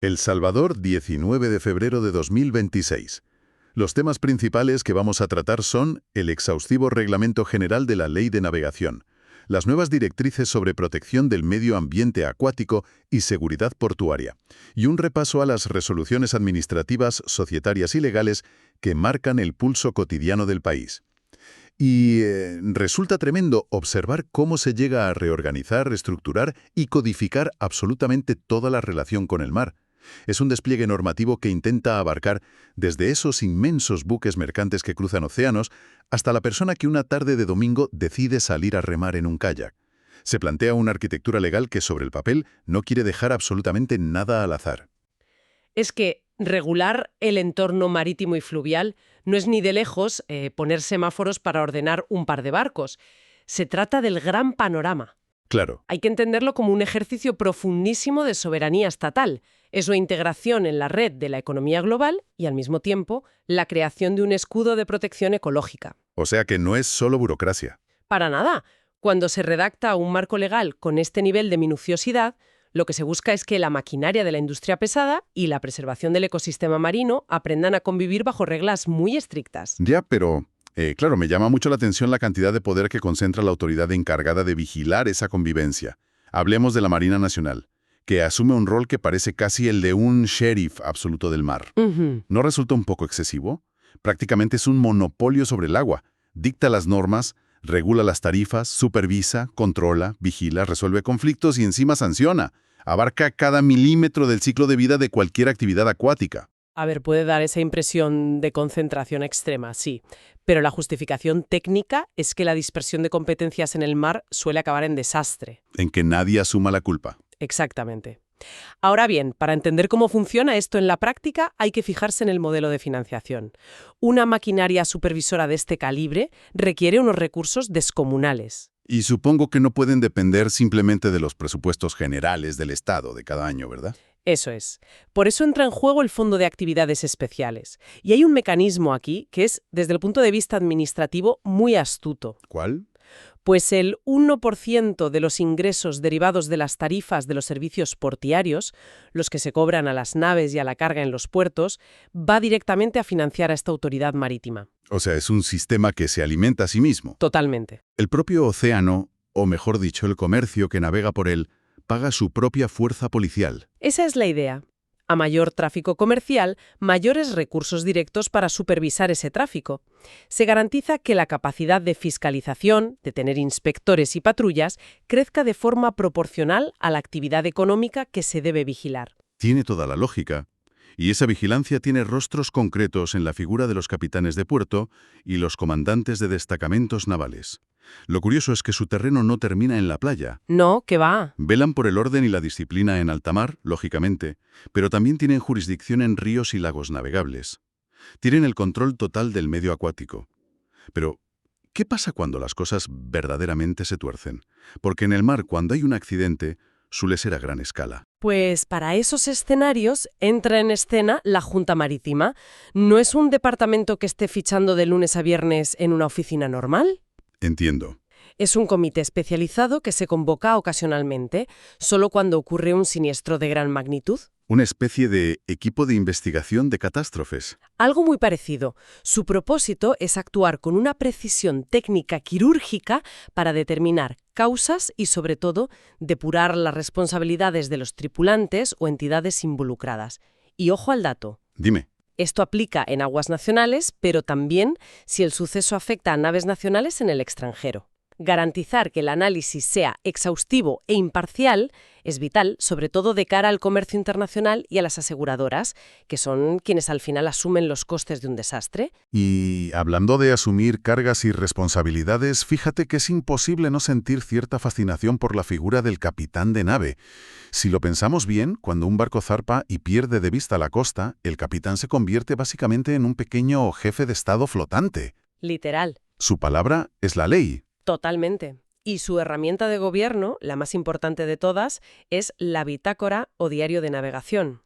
El Salvador, 19 de febrero de 2026. Los temas principales que vamos a tratar son el exhaustivo Reglamento General de la Ley de Navegación, las nuevas directrices sobre protección del medio ambiente acuático y seguridad portuaria, y un repaso a las resoluciones administrativas, societarias y legales que marcan el pulso cotidiano del país. Y resulta tremendo observar cómo se llega a reorganizar, reestructurar y codificar absolutamente toda la relación con el mar. Es un despliegue normativo que intenta abarcar desde esos inmensos buques mercantes que cruzan océanos hasta la persona que una tarde de domingo decide salir a remar en un kayak. Se plantea una arquitectura legal que sobre el papel no quiere dejar absolutamente nada al azar. Es que regular el entorno marítimo y fluvial no es ni de lejos poner semáforos para ordenar un par de barcos. Se trata del gran panorama. Claro, Hay que entenderlo como un ejercicio profundísimo de soberanía estatal. Es una integración en la red de la economía global y, al mismo tiempo, la creación de un escudo de protección ecológica. o sea que no es solo burocracia. Para nada. Cuando se redacta un marco legal con este nivel de minuciosidad, lo que se busca es que la maquinaria de la industria pesada y la preservación del ecosistema marino aprendan a convivir bajo reglas muy estrictas. Ya, pero, claro, me llama mucho la atención la cantidad de poder que concentra la autoridad encargada de vigilar esa convivencia. Hablemos de la Marina Nacional, que asume un rol que parece casi el de un sheriff absoluto del mar. Ujú. ¿No resulta un poco excesivo? Prácticamente es un monopolio sobre el agua. Dicta las normas, regula las tarifas, supervisa, controla, vigila, resuelve conflictos y encima sanciona. Abarca cada milímetro del ciclo de vida de cualquier actividad acuática. A ver, puede dar esa impresión de concentración extrema, sí, pero la justificación técnica es que la dispersión de competencias en el mar suele acabar en desastre. En que nadie asuma la culpa. Exactamente. Ahora bien, para entender cómo funciona esto en la práctica, hay que fijarse en el modelo de financiación. Una maquinaria supervisora de este calibre requiere unos recursos descomunales. Y supongo que no pueden depender simplemente de los presupuestos generales del Estado de cada año, ¿verdad? Eso es. Por eso entra en juego el Fondo de Actividades Especiales. Y hay un mecanismo aquí que es, desde el punto de vista administrativo, muy astuto. ¿Cuál? Pues el 1% de los ingresos derivados de las tarifas de los servicios portiarios, los que se cobran a las naves y a la carga en los puertos, va directamente a financiar a esta autoridad marítima. O sea, es un sistema que se alimenta a sí mismo. Totalmente. El propio océano, o mejor dicho, el comercio que navega por él, paga su propia fuerza policial. Esa es la idea. A mayor tráfico comercial, mayores recursos directos para supervisar ese tráfico. Se garantiza que la capacidad de fiscalización, de tener inspectores y patrullas, crezca de forma proporcional a la actividad económica que se debe vigilar. Tiene toda la lógica. Y esa vigilancia tiene rostros concretos en la figura de los capitanes de puerto y los comandantes de destacamentos navales. Lo curioso es que su terreno no termina en la playa. No, que va. Velan por el orden y la disciplina en alta mar, lógicamente, pero también tienen jurisdicción en ríos y lagos navegables. Tienen el control total del medio acuático. Pero, ¿qué pasa cuando las cosas verdaderamente se tuercen? Porque en el mar, cuando hay un accidente, suele ser a gran escala. Pues para esos escenarios entra en escena la Junta Marítima. ¿No es un departamento que esté fichando de lunes a viernes en una oficina normal? Entiendo. Es un comité especializado que se convoca ocasionalmente, solo cuando ocurre un siniestro de gran magnitud. Una especie de equipo de investigación de catástrofes. Algo muy parecido. Su propósito es actuar con una precisión técnica quirúrgica para determinar causas y, sobre todo, depurar las responsabilidades de los tripulantes o entidades involucradas. Y ojo al dato. Dime. Esto aplica en aguas nacionales, pero también si el suceso afecta a naves nacionales en el extranjero. Garantizar que el análisis sea exhaustivo e imparcial es vital, sobre todo de cara al comercio internacional y a las aseguradoras, que son quienes al final asumen los costes de un desastre. Y hablando de asumir cargas y responsabilidades, fíjate que es imposible no sentir cierta fascinación por la figura del capitán de nave. Si lo pensamos bien, cuando un barco zarpa y pierde de vista la costa, el capitán se convierte básicamente en un pequeño jefe de estado flotante. Literal. Su palabra es la ley. Totalmente. Y su herramienta de gobierno, la más importante de todas, es la bitácora o diario de navegación.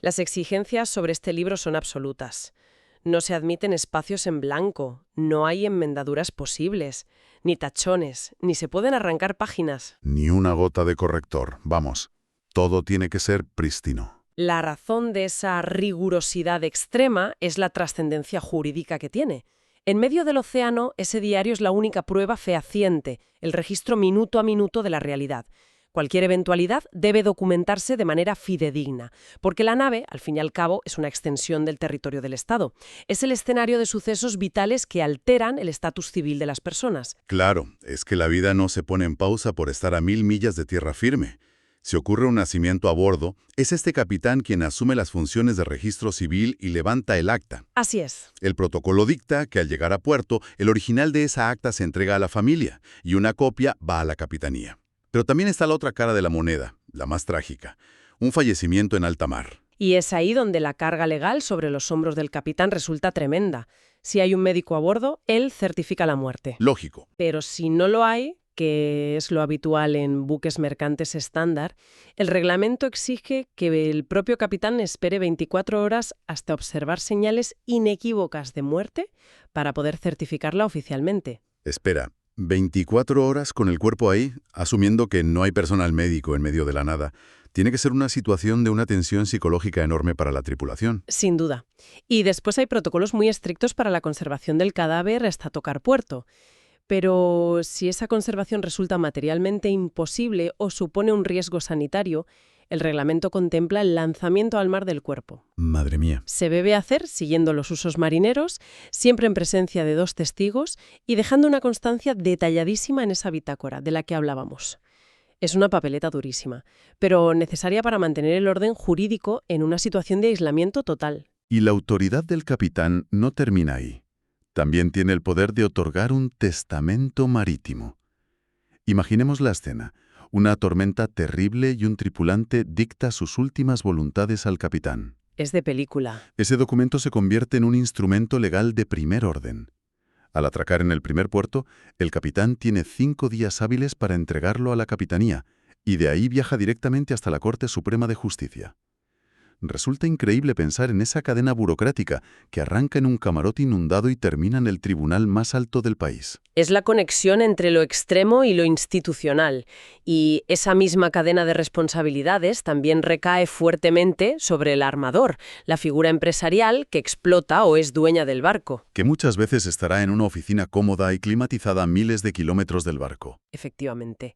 Las exigencias sobre este libro son absolutas. No se admiten espacios en blanco, no hay enmendaduras posibles, ni tachones, ni se pueden arrancar páginas. Ni una gota de corrector, vamos. Todo tiene que ser prístino. La razón de esa rigurosidad extrema es la trascendencia jurídica que tiene. En medio del océano, ese diario es la única prueba fehaciente, el registro minuto a minuto de la realidad. Cualquier eventualidad debe documentarse de manera fidedigna, porque la nave, al fin y al cabo, es una extensión del territorio del Estado. Es el escenario de sucesos vitales que alteran el estatus civil de las personas. Claro, es que la vida no se pone en pausa por estar a 1000 millas de tierra firme. Si ocurre un nacimiento a bordo, es este capitán quien asume las funciones de registro civil y levanta el acta. Así es. El protocolo dicta que al llegar a puerto, el original de esa acta se entrega a la familia y una copia va a la capitanía. Pero también está la otra cara de la moneda, la más trágica, un fallecimiento en alta mar. Y es ahí donde la carga legal sobre los hombros del capitán resulta tremenda. Si hay un médico a bordo, él certifica la muerte. Lógico. Pero si no lo hay, que es lo habitual en buques mercantes estándar, el reglamento exige que el propio capitán espere 24 horas hasta observar señales inequívocas de muerte para poder certificarla oficialmente. Espera, 24 horas con el cuerpo ahí, asumiendo que no hay personal médico en medio de la nada. Tiene que ser una situación de una tensión psicológica enorme para la tripulación. Sin duda. Y después hay protocolos muy estrictos para la conservación del cadáver hasta tocar puerto. Pero si esa conservación resulta materialmente imposible o supone un riesgo sanitario, el reglamento contempla el lanzamiento al mar del cuerpo. Madre mía. Se debe hacer siguiendo los usos marineros, siempre en presencia de 2 testigos y dejando una constancia detalladísima en esa bitácora de la que hablábamos. Es una papeleta durísima, pero necesaria para mantener el orden jurídico en una situación de aislamiento total. Y la autoridad del capitán no termina ahí. También tiene el poder de otorgar un testamento marítimo. Imaginemos la escena. Una tormenta terrible y un tripulante dicta sus últimas voluntades al capitán. Es de película. Ese documento se convierte en un instrumento legal de primer orden. Al atracar en el primer puerto, el capitán tiene 5 días hábiles para entregarlo a la capitanía, y de ahí viaja directamente hasta la Corte Suprema de Justicia. Resulta increíble pensar en esa cadena burocrática que arranca en un camarote inundado y termina en el tribunal más alto del país. Es la conexión entre lo extremo y lo institucional, y esa misma cadena de responsabilidades también recae fuertemente sobre el armador, la figura empresarial que explota o es dueña del barco. Que muchas veces estará en una oficina cómoda y climatizada a miles de kilómetros del barco. Efectivamente.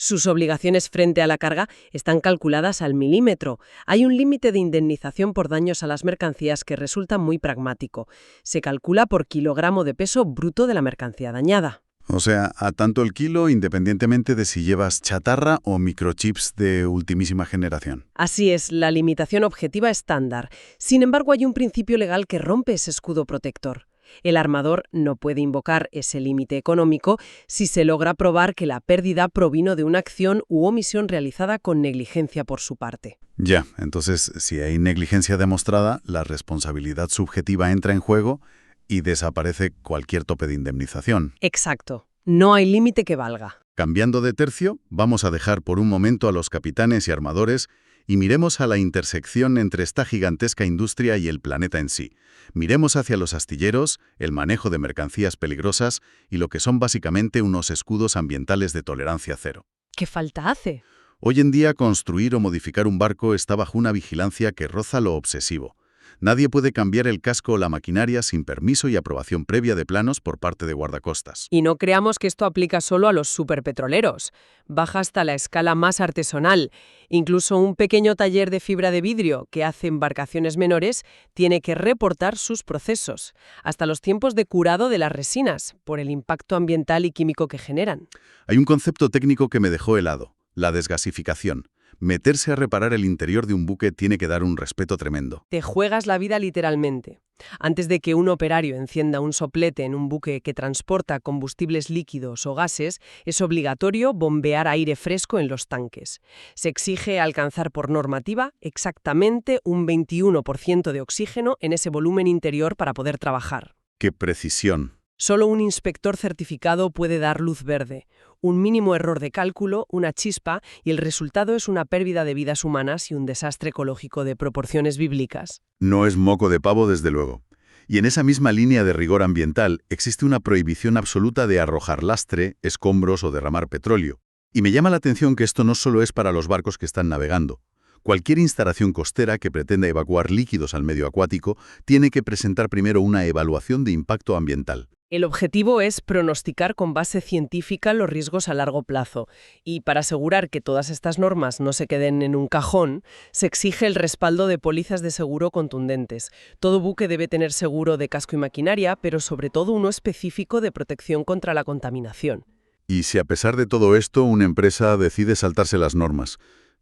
Sus obligaciones frente a la carga están calculadas al milímetro. Hay un límite de indemnización por daños a las mercancías que resulta muy pragmático. Se calcula por kilogramo de peso bruto de la mercancía dañada. O sea, a tanto el kilo independientemente de si llevas chatarra o microchips de ultimísima generación. Así es, la limitación objetiva estándar. Sin embargo, hay un principio legal que rompe ese escudo protector. El armador no puede invocar ese límite económico si se logra probar que la pérdida provino de una acción u omisión realizada con negligencia por su parte. Ya, entonces, si hay negligencia demostrada, la responsabilidad subjetiva entra en juego y desaparece cualquier tope de indemnización. Exacto. No hay límite que valga. Cambiando de tercio, vamos a dejar por un momento a los capitanes y armadores y miremos a la intersección entre esta gigantesca industria y el planeta en sí. Miremos hacia los astilleros, el manejo de mercancías peligrosas y lo que son básicamente unos escudos ambientales de tolerancia cero. ¿Qué falta hace? Hoy en día, construir o modificar un barco está bajo una vigilancia que roza lo obsesivo. Nadie puede cambiar el casco o la maquinaria sin permiso y aprobación previa de planos por parte de guardacostas. Y no creamos que esto aplica solo a los superpetroleros. Baja hasta la escala más artesanal. Incluso un pequeño taller de fibra de vidrio que hace embarcaciones menores tiene que reportar sus procesos, hasta los tiempos de curado de las resinas, por el impacto ambiental y químico que generan. Hay un concepto técnico que me dejó helado, la desgasificación. Meterse a reparar el interior de un buque tiene que dar un respeto tremendo. Te juegas la vida literalmente. Antes de que un operario encienda un soplete en un buque que transporta combustibles líquidos o gases, es obligatorio bombear aire fresco en los tanques. Se exige alcanzar por normativa exactamente un 21% de oxígeno en ese volumen interior para poder trabajar. ¡Qué precisión! Solo un inspector certificado puede dar luz verde. Un mínimo error de cálculo, una chispa, y el resultado es una pérdida de vidas humanas y un desastre ecológico de proporciones bíblicas. No es moco de pavo, desde luego. Y en esa misma línea de rigor ambiental existe una prohibición absoluta de arrojar lastre, escombros o derramar petróleo. Y me llama la atención que esto no solo es para los barcos que están navegando. Cualquier instalación costera que pretenda evacuar líquidos al medio acuático tiene que presentar primero una evaluación de impacto ambiental. El objetivo es pronosticar con base científica los riesgos a largo plazo y para asegurar que todas estas normas no se queden en un cajón, se exige el respaldo de pólizas de seguro contundentes. Todo buque debe tener seguro de casco y maquinaria, pero sobre todo uno específico de protección contra la contaminación. Y si a pesar de todo esto una empresa decide saltarse las normas,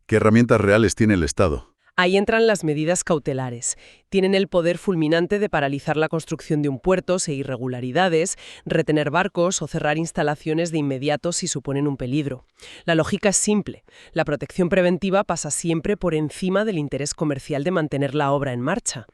¿qué herramientas reales tiene el Estado? Ahí entran las medidas cautelares. Tienen el poder fulminante de paralizar la construcción de un puerto si hay irregularidades, retener barcos o cerrar instalaciones de inmediato si suponen un peligro. La lógica es simple. La protección preventiva pasa siempre por encima del interés comercial de mantener la obra en marcha.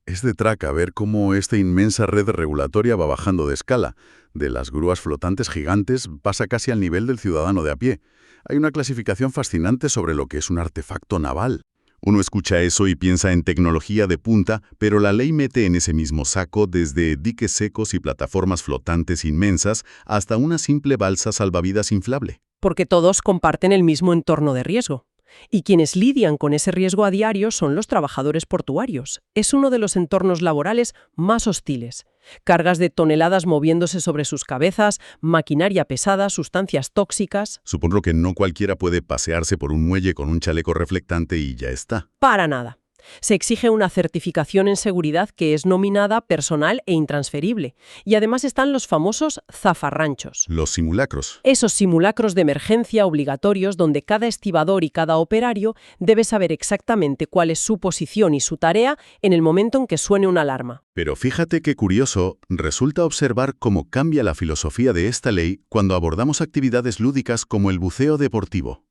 Es de traca ver cómo esta inmensa red regulatoria va bajando de escala. De las grúas flotantes gigantes pasa casi al nivel del ciudadano de a pie. Hay una clasificación fascinante sobre lo que es un artefacto naval. Uno escucha eso y piensa en tecnología de punta, pero la ley mete en ese mismo saco desde diques secos y plataformas flotantes inmensas hasta una simple balsa salvavidas inflable. Porque todos comparten el mismo entorno de riesgo. Y quienes lidian con ese riesgo a diario son los trabajadores portuarios. Es uno de los entornos laborales más hostiles. Cargas de toneladas moviéndose sobre sus cabezas, maquinaria pesada, sustancias tóxicas. Supongo que no cualquiera puede pasearse por un muelle con un chaleco reflectante y ya está. Para nada. Se exige una certificación en seguridad que es nominada, personal e intransferible. Y además están los famosos zafarranchos. Los simulacros. Esos simulacros de emergencia obligatorios donde cada estibador y cada operario debe saber exactamente cuál es su posición y su tarea en el momento en que suene una alarma. Pero fíjate qué curioso, resulta observar cómo cambia la filosofía de esta ley cuando abordamos actividades lúdicas como el buceo deportivo.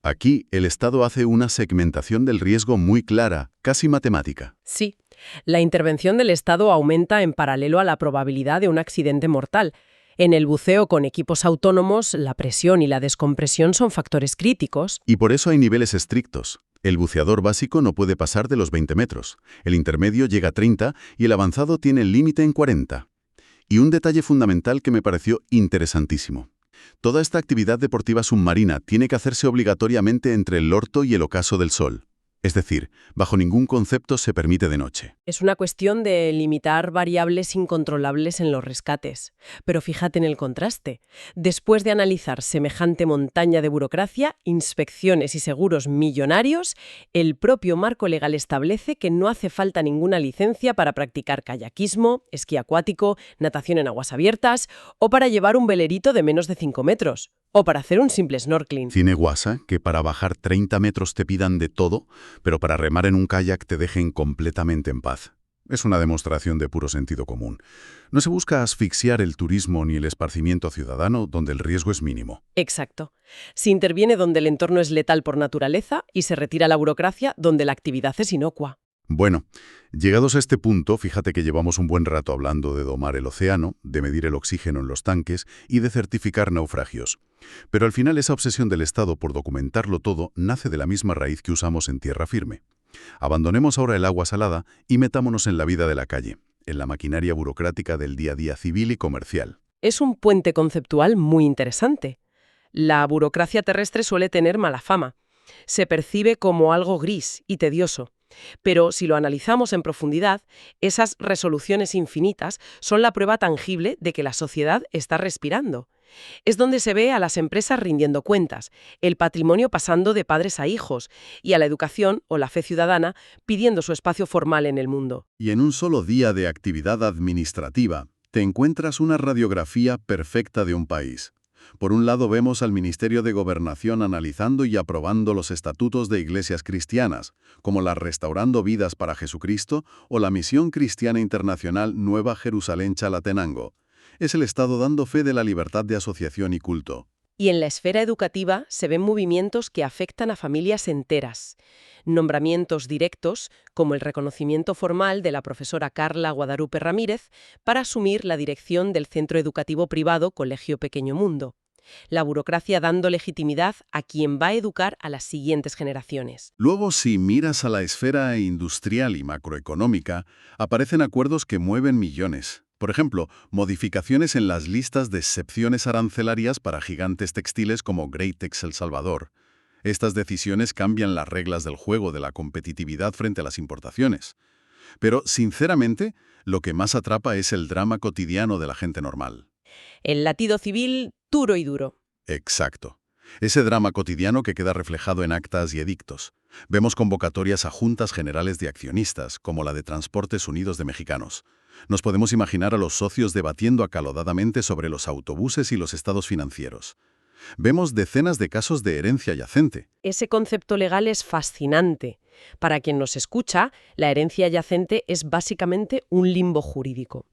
Aquí, el Estado hace una segmentación del riesgo muy clara, casi matemática. Sí, la intervención del Estado aumenta en paralelo a la probabilidad de un accidente mortal. En el buceo con equipos autónomos, la presión y la descompresión son factores críticos. Y por eso hay niveles estrictos. El buceador básico no puede pasar de los 20 metros, el intermedio llega a 30 y el avanzado tiene el límite en 40. Y un detalle fundamental que me pareció interesantísimo. Toda esta actividad deportiva submarina tiene que hacerse obligatoriamente entre el orto y el ocaso del sol. Es decir, bajo ningún concepto se permite de noche. Es una cuestión de limitar variables incontrolables en los rescates. Pero fíjate en el contraste. Después de analizar semejante montaña de burocracia, inspecciones y seguros millonarios, el propio marco legal establece que no hace falta ninguna licencia para practicar kayakismo, esquí acuático, natación en aguas abiertas o para llevar un velerito de menos de 5 metros. O para hacer un simple snorkeling. Cine guasa, que para bajar 30 metros te pidan de todo, pero para remar en un kayak te dejen completamente en paz. Es una demostración de puro sentido común. No se busca asfixiar el turismo ni el esparcimiento ciudadano donde el riesgo es mínimo. Exacto. Se interviene donde el entorno es letal por naturaleza y se retira la burocracia donde la actividad es inocua. Bueno, llegados a este punto, fíjate que llevamos un buen rato hablando de domar el océano, de medir el oxígeno en los tanques y de certificar naufragios. Pero al final esa obsesión del Estado por documentarlo todo nace de la misma raíz que usamos en tierra firme. Abandonemos ahora el agua salada y metámonos en la vida de la calle, en la maquinaria burocrática del día a día civil y comercial. Es un puente conceptual muy interesante. La burocracia terrestre suele tener mala fama. Se percibe como algo gris y tedioso. Pero si lo analizamos en profundidad, esas resoluciones infinitas son la prueba tangible de que la sociedad está respirando. Es donde se ve a las empresas rindiendo cuentas, el patrimonio pasando de padres a hijos y a la educación o la fe ciudadana pidiendo su espacio formal en el mundo. Y en un solo día de actividad administrativa, te encuentras una radiografía perfecta de un país. Por un lado vemos al Ministerio de Gobernación analizando y aprobando los estatutos de iglesias cristianas, como la Restaurando Vidas para Jesucristo o la Misión Cristiana Internacional Nueva Jerusalén Chalatenango. Es el Estado dando fe de la libertad de asociación y culto. Y en la esfera educativa se ven movimientos que afectan a familias enteras. Nombramientos directos, como el reconocimiento formal de la profesora Carla Guadalupe Ramírez para asumir la dirección del centro educativo privado Colegio Pequeño Mundo. La burocracia dando legitimidad a quien va a educar a las siguientes generaciones. Luego, si miras a la esfera industrial y macroeconómica, aparecen acuerdos que mueven millones. Por ejemplo, modificaciones en las listas de excepciones arancelarias para gigantes textiles como Greatex El Salvador. Estas decisiones cambian las reglas del juego de la competitividad frente a las importaciones. Pero, sinceramente, lo que más atrapa es el drama cotidiano de la gente normal. El latido civil puro y duro. Exacto. Ese drama cotidiano que queda reflejado en actas y edictos. Vemos convocatorias a juntas generales de accionistas, como la de Transportes Unidos de Mexicanos. Nos podemos imaginar a los socios debatiendo acalodadamente sobre los autobuses y los estados financieros. Vemos decenas de casos de herencia yacente. Ese concepto legal es fascinante. Para quien nos escucha, la herencia yacente es básicamente un limbo jurídico.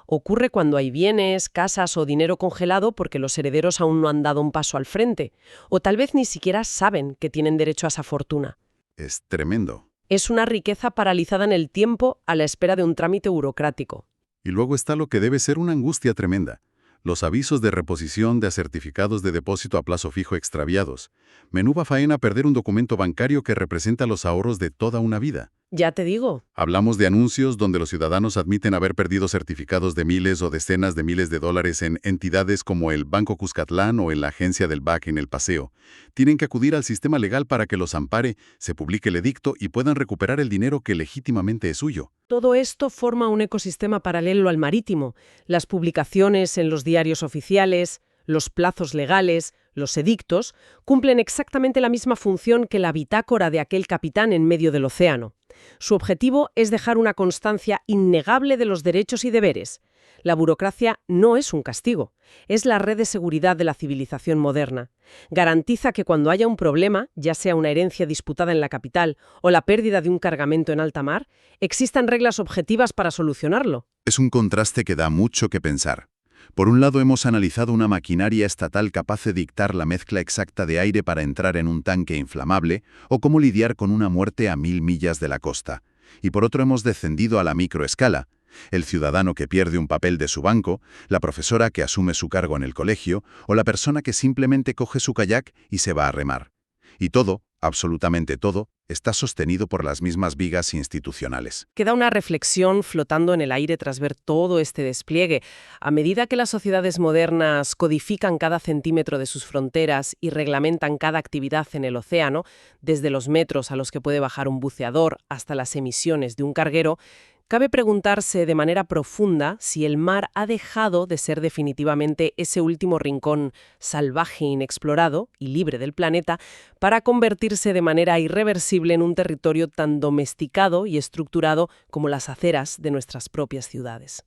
Ocurre cuando hay bienes, casas o dinero congelado porque los herederos aún no han dado un paso al frente, o tal vez ni siquiera saben que tienen derecho a esa fortuna. Es tremendo. Es una riqueza paralizada en el tiempo a la espera de un trámite burocrático. Y luego está lo que debe ser una angustia tremenda. Los avisos de reposición de certificados de depósito a plazo fijo extraviados. Menuda faena perder un documento bancario que representa los ahorros de toda una vida. Ya te digo. Hablamos de anuncios donde los ciudadanos admiten haber perdido certificados de miles o decenas de miles de dólares en entidades como el Banco Cuscatlán o en la agencia del BAC en El Paseo. Tienen que acudir al sistema legal para que los ampare, se publique el edicto y puedan recuperar el dinero que legítimamente es suyo. Todo esto forma un ecosistema paralelo al marítimo. Las publicaciones en los diarios oficiales, los plazos legales, los edictos, cumplen exactamente la misma función que la bitácora de aquel capitán en medio del océano. Su objetivo es dejar una constancia innegable de los derechos y deberes. La burocracia no es un castigo, es la red de seguridad de la civilización moderna. Garantiza que cuando haya un problema, ya sea una herencia disputada en la capital o la pérdida de un cargamento en alta mar, existan reglas objetivas para solucionarlo. Es un contraste que da mucho que pensar. Por un lado, hemos analizado una maquinaria estatal capaz de dictar la mezcla exacta de aire para entrar en un tanque inflamable o cómo lidiar con una muerte a 1000 millas de la costa. Y por otro, hemos descendido a la microescala. El ciudadano que pierde un papel de su banco, la profesora que asume su cargo en el colegio o la persona que simplemente coge su kayak y se va a remar. Y todo, absolutamente todo, está sostenido por las mismas vigas institucionales. Queda una reflexión flotando en el aire tras ver todo este despliegue. A medida que las sociedades modernas codifican cada centímetro de sus fronteras y reglamentan cada actividad en el océano, desde los metros a los que puede bajar un buceador hasta las emisiones de un carguero, cabe preguntarse de manera profunda si el mar ha dejado de ser definitivamente ese último rincón salvaje, inexplorado y libre del planeta para convertirse de manera irreversible en un territorio tan domesticado y estructurado como las aceras de nuestras propias ciudades.